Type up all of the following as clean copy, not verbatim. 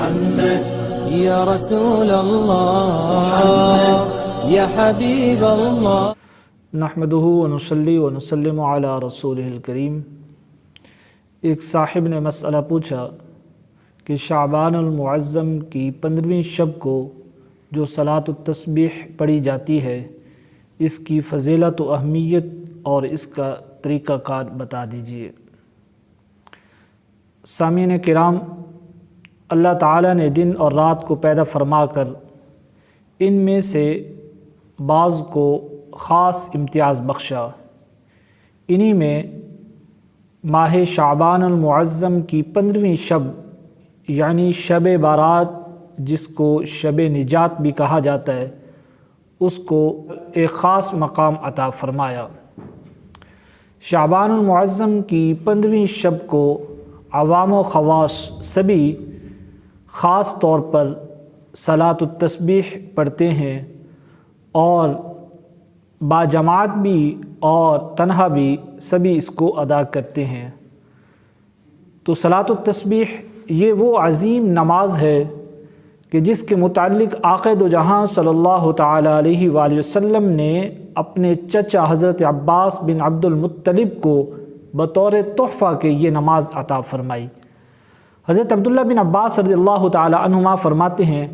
محمد یا رسول اللہ یا حبیب اللہ۔ نحمدہ ونصلی ونسلم علی رسولہ الکریم۔ ایک صاحب نے مسئلہ پوچھا کہ شعبان المعظم کی 15ویں شب کو جو صلاۃ التسبیح پڑھی جاتی ہے، اس کی فضیلت و اہمیت اور اس کا طریقہ کار بتا دیجیے۔ سامعین کرام، اللہ تعالیٰ نے دن اور رات کو پیدا فرما کر ان میں سے بعض کو خاص امتیاز بخشا۔ انہی میں ماہ شعبان المعظم کی 15ویں شب یعنی شب بارات، جس کو شب نجات بھی کہا جاتا ہے، اس کو ایک خاص مقام عطا فرمایا۔ شعبان المعظم کی 15ویں شب کو عوام و خواص سبھی خاص طور پر صلاۃ التسبیح پڑھتے ہیں، اور باجماعت بھی اور تنہا بھی سبھی اس کو ادا کرتے ہیں۔ تو صلاۃ التسبیح یہ وہ عظیم نماز ہے کہ جس کے متعلق آقا دو جہاں صلی اللہ تعالیٰ علیہ وآلہ وسلم نے اپنے چچا حضرت عباس بن عبد المطلب کو بطور تحفہ کے یہ نماز عطا فرمائی۔ حضرت عبداللہ بن عباس رضی اللہ تعالیٰ عنہما فرماتے ہیں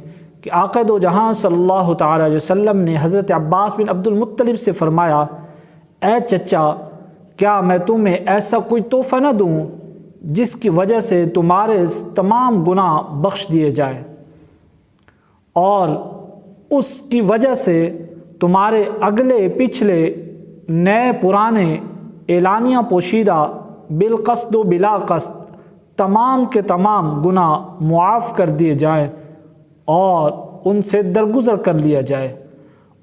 کہ آقا دو جہاں صلی اللہ تعالیٰ علیہ وسلم نے حضرت عباس بن عبد المطلب سے فرمایا، اے چچا، کیا میں تمہیں ایسا کوئی تحفہ نہ دوں جس کی وجہ سے تمہارے تمام گناہ بخش دیے جائیں، اور اس کی وجہ سے تمہارے اگلے پچھلے نئے پرانے اعلانیہ پوشیدہ بالقصد و بلا قصد تمام کے تمام گناہ معاف کر دیے جائیں اور ان سے درگزر کر لیا جائے۔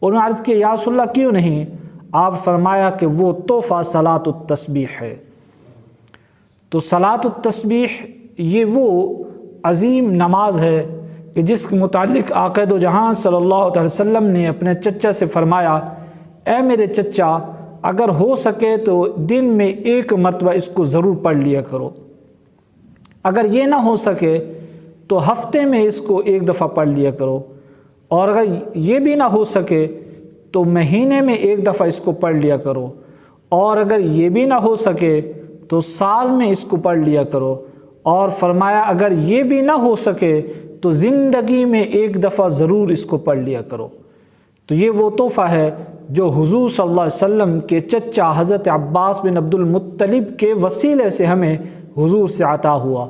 انہوں نے عرض کیا، یا رسول اللہ کیوں نہیں؟ آپ فرمایا کہ وہ تحفہ صلاۃ التسبیح ہے۔ تو صلاۃ التسبیح یہ وہ عظیم نماز ہے کہ جس کے متعلق آقا دو جہاں صلی اللہ علیہ وسلم نے اپنے چچا سے فرمایا، اے میرے چچا، اگر ہو سکے تو دن میں ایک مرتبہ اس کو ضرور پڑھ لیا کرو، اگر یہ نہ ہو سکے تو ہفتے میں اس کو ایک دفعہ پڑھ لیا کرو، اور اگر یہ بھی نہ ہو سکے تو مہینے میں ایک دفعہ اس کو پڑھ لیا کرو، اور اگر یہ بھی نہ ہو سکے تو سال میں اس کو پڑھ لیا کرو، اور فرمایا اگر یہ بھی نہ ہو سکے تو زندگی میں ایک دفعہ ضرور اس کو پڑھ لیا کرو۔ تو یہ وہ تحفہ ہے جو حضور صلی اللہ علیہ وسلم کے چچا حضرت عباس بن عبد المطلب کے وسیلے سے ہمیں حضور سے عطا ہوا۔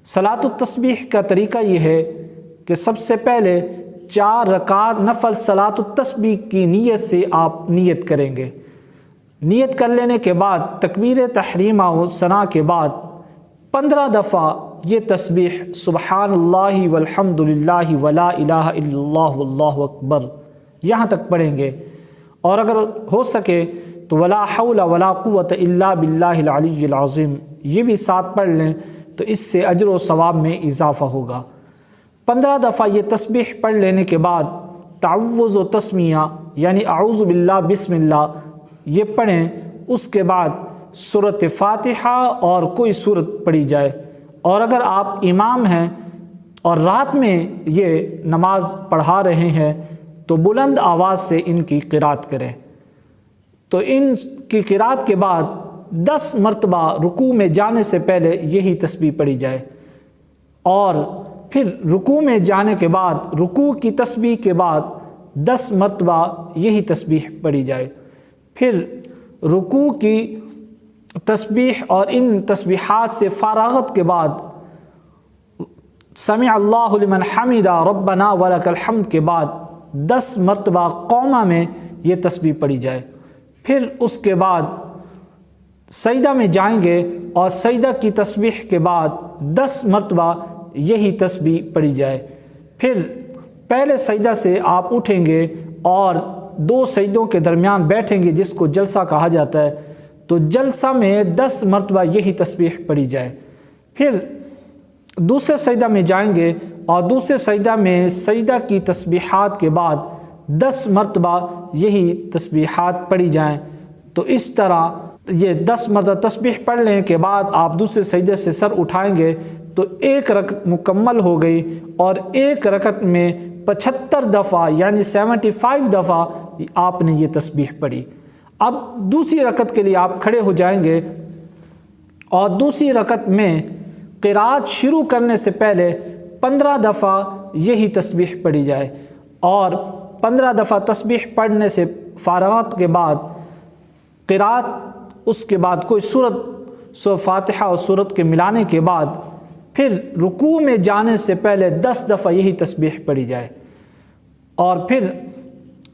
صلاۃ التسبیح کا طریقہ یہ ہے کہ سب سے پہلے 4 رکعت نفل صلاۃ التسبیح کی نیت سے آپ نیت کریں گے۔ نیت کر لینے کے بعد تکبیر تحریمہ و ثنا کے بعد 15 دفعہ یہ تسبیح سبحان اللہ والحمد للہ ولا الہ الا اللہ واللہ اکبر یہاں تک پڑھیں گے، اور اگر ہو سکے تو ولا حول ولا قوت الا باللہ العلی العظیم یہ بھی ساتھ پڑھ لیں، تو اس سے اجر و ثواب میں اضافہ ہوگا۔ 15 دفعہ یہ تسبیح پڑھ لینے کے بعد تعوذ و تسمیہ یعنی اعوذ باللہ بسم اللہ یہ پڑھیں۔ اس کے بعد سورۃ فاتحہ اور کوئی سورت پڑھی جائے، اور اگر آپ امام ہیں اور رات میں یہ نماز پڑھا رہے ہیں تو بلند آواز سے ان کی قرات کریں۔ تو ان کی قرات کے بعد 10 مرتبہ رکوع میں جانے سے پہلے یہی تسبیح پڑھی جائے، اور پھر رکوع میں جانے کے بعد رکوع کی تسبیح کے بعد 10 مرتبہ یہی تسبیح پڑھی جائے۔ پھر رکوع کی تسبیح اور ان تسبیحات سے فارغت کے بعد سمع اللہ لمن حمدہ ربنا ولک الحمد کے بعد 10 مرتبہ قومہ میں یہ تسبیح پڑھی جائے۔ پھر اس کے بعد سجدہ میں جائیں گے، اور سجدہ کی تسبیح کے بعد 10 مرتبہ یہی تسبیح پڑھی جائے۔ پھر پہلے سجدہ سے آپ اٹھیں گے اور 2 سجدوں کے درمیان بیٹھیں گے، جس کو جلسہ کہا جاتا ہے، تو جلسہ میں 10 مرتبہ یہی تسبیح پڑھی جائے۔ پھر دوسرے سجدہ میں جائیں گے، اور دوسرے سجدہ میں سجدہ کی تسبیحات کے بعد 10 مرتبہ یہی تسبیحات پڑھی جائیں۔ تو اس طرح یہ 10 مرتبہ تسبیح پڑھ لینے کے بعد آپ دوسرے سجدے سے سر اٹھائیں گے تو ایک رکعت مکمل ہو گئی، اور ایک رکعت میں 75 دفعہ یعنی 75 دفعہ آپ نے یہ تسبیح پڑھی۔ اب دوسری رکعت کے لیے آپ کھڑے ہو جائیں گے، اور دوسری رکعت میں قرات شروع کرنے سے پہلے 15 دفعہ یہی تسبیح پڑھی جائے، اور 15 دفعہ تسبیح پڑھنے سے فارغت کے بعد قرات، اس کے بعد کوئی سورت، سورۃ فاتحہ اور سورت کے ملانے کے بعد پھر رکوع میں جانے سے پہلے 10 دفعہ یہی تسبیح پڑھی جائے، اور پھر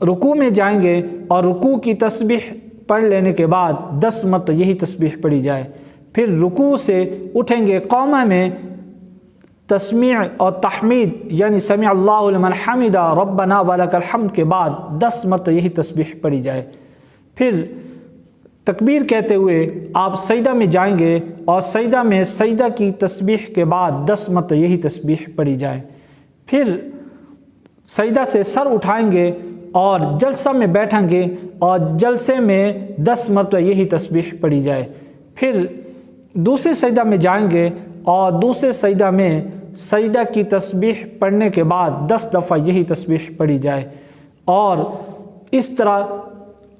رکوع میں جائیں گے اور رکوع کی تسبیح پڑھ لینے کے بعد 10 مرتبہ یہی تسبیح پڑھی جائے، پھر رکوع سے اٹھیں گے، قوما میں تسمیع اور تحمید یعنی سمع اللہ لمن حمدہ ربنا ولک الحمد کے بعد 10 مرتبہ یہی تسبیح پڑھی جائے، پھر تکبیر کہتے ہوئے آپ سجدہ میں جائیں گے، اور سجدہ میں سجدہ کی تسبیح کے بعد 10 مرتبہ یہی تسبیح پڑھی جائے، پھر سجدہ سے سر اٹھائیں گے اور جلسہ میں بیٹھیں گے، اور جلسے میں 10 مرتبہ یہی تسبیح پڑھی جائے، پھر دوسرے سجدہ میں جائیں گے اور دوسرے سجدہ میں سجدہ کی تسبیح پڑھنے کے بعد 10 دفعہ یہی تسبیح پڑھی جائے، اور اس طرح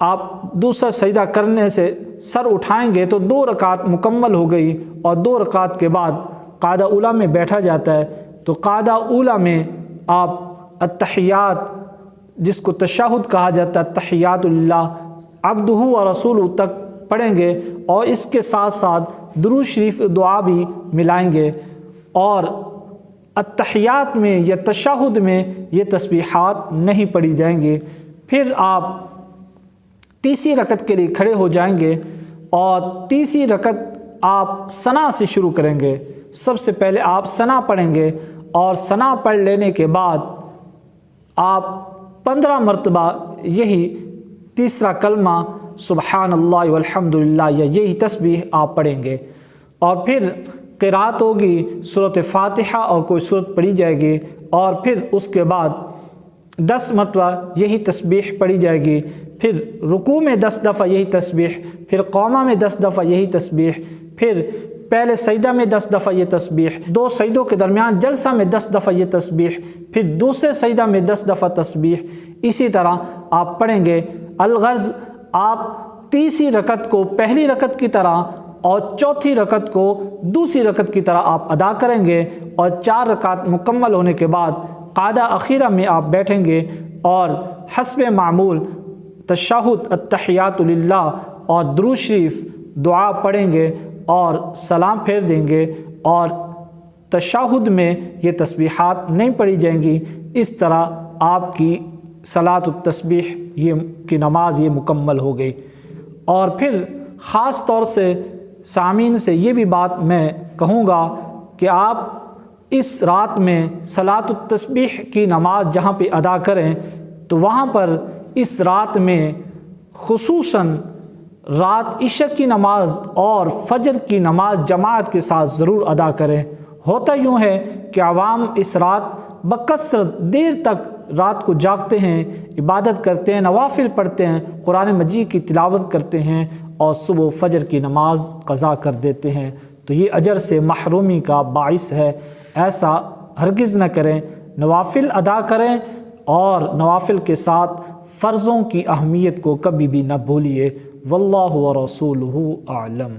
آپ دوسرا سجدہ کرنے سے سر اٹھائیں گے تو 2 رکعت مکمل ہو گئی، اور 2 رکعت کے بعد قاعدہ اولیٰ میں بیٹھا جاتا ہے، تو قاعدہ اولیٰ میں آپ التحیات، جس کو تشہد کہا جاتا ہے، التحیات للہ عبدہ و رسولہ تک پڑھیں گے، اور اس کے ساتھ ساتھ درود شریف دعا بھی ملائیں گے، اور التحیات میں یا تشہد میں یہ تسبیحات نہیں پڑھی جائیں گے۔ پھر آپ تیسری رکعت کے لیے کھڑے ہو جائیں گے، اور تیسری رکعت آپ ثنا سے شروع کریں گے۔ سب سے پہلے آپ ثنا پڑھیں گے، اور ثنا پڑھ لینے کے بعد آپ 15 مرتبہ یہی تیسرا کلمہ سبحان اللہ والحمد للہ یا یہی تسبیح آپ پڑھیں گے، اور پھر قرات ہوگی سورۃ فاتحہ اور کوئی سورت پڑھی جائے گی، اور پھر اس کے بعد 10 مرتبہ یہی تسبیح پڑھی جائے گی، پھر رکوع میں 10 دفعہ یہی تسبیح، پھر قوما میں 10 دفعہ یہی تسبیح، پھر پہلے سجدہ میں 10 دفعہ یہ تسبیح، 2 سجدوں کے درمیان جلسہ میں 10 دفعہ یہ تسبیح، پھر دوسرے سجدہ میں 10 دفعہ تسبیح، اسی طرح آپ پڑھیں گے۔ الغرض آپ تیسری رکعت کو پہلی رکعت کی طرح اور چوتھی رکعت کو دوسری رکعت کی طرح آپ ادا کریں گے، اور 4 رکعت مکمل ہونے کے بعد قاعدہ اخیرہ میں آپ بیٹھیں گے، اور حسب معمول تشہد، التحیات للہ اور درود شریف دعا پڑھیں گے، اور سلام پھیر دیں گے، اور تشہد میں یہ تسبیحات نہیں پڑھی جائیں گی۔ اس طرح آپ کی صلاۃ التسبیح کی نماز یہ مکمل ہو گئی۔ اور پھر خاص طور سے سامعین سے یہ بھی بات میں کہوں گا کہ آپ اس رات میں صلاۃ التسبیح کی نماز جہاں پہ ادا کریں تو وہاں پر اس رات میں خصوصاً رات عشاء کی نماز اور فجر کی نماز جماعت کے ساتھ ضرور ادا کریں۔ ہوتا یوں ہے کہ عوام اس رات بکثرت دیر تک رات کو جاگتے ہیں، عبادت کرتے ہیں، نوافل پڑھتے ہیں، قرآن مجید کی تلاوت کرتے ہیں، اور صبح فجر کی نماز قضا کر دیتے ہیں، تو یہ اجر سے محرومی کا باعث ہے۔ ایسا ہرگز نہ کریں، نوافل ادا کریں، اور نوافل کے ساتھ فرضوں کی اہمیت کو کبھی بھی نہ بھولیے۔ واللہ ورسولہ اعلم۔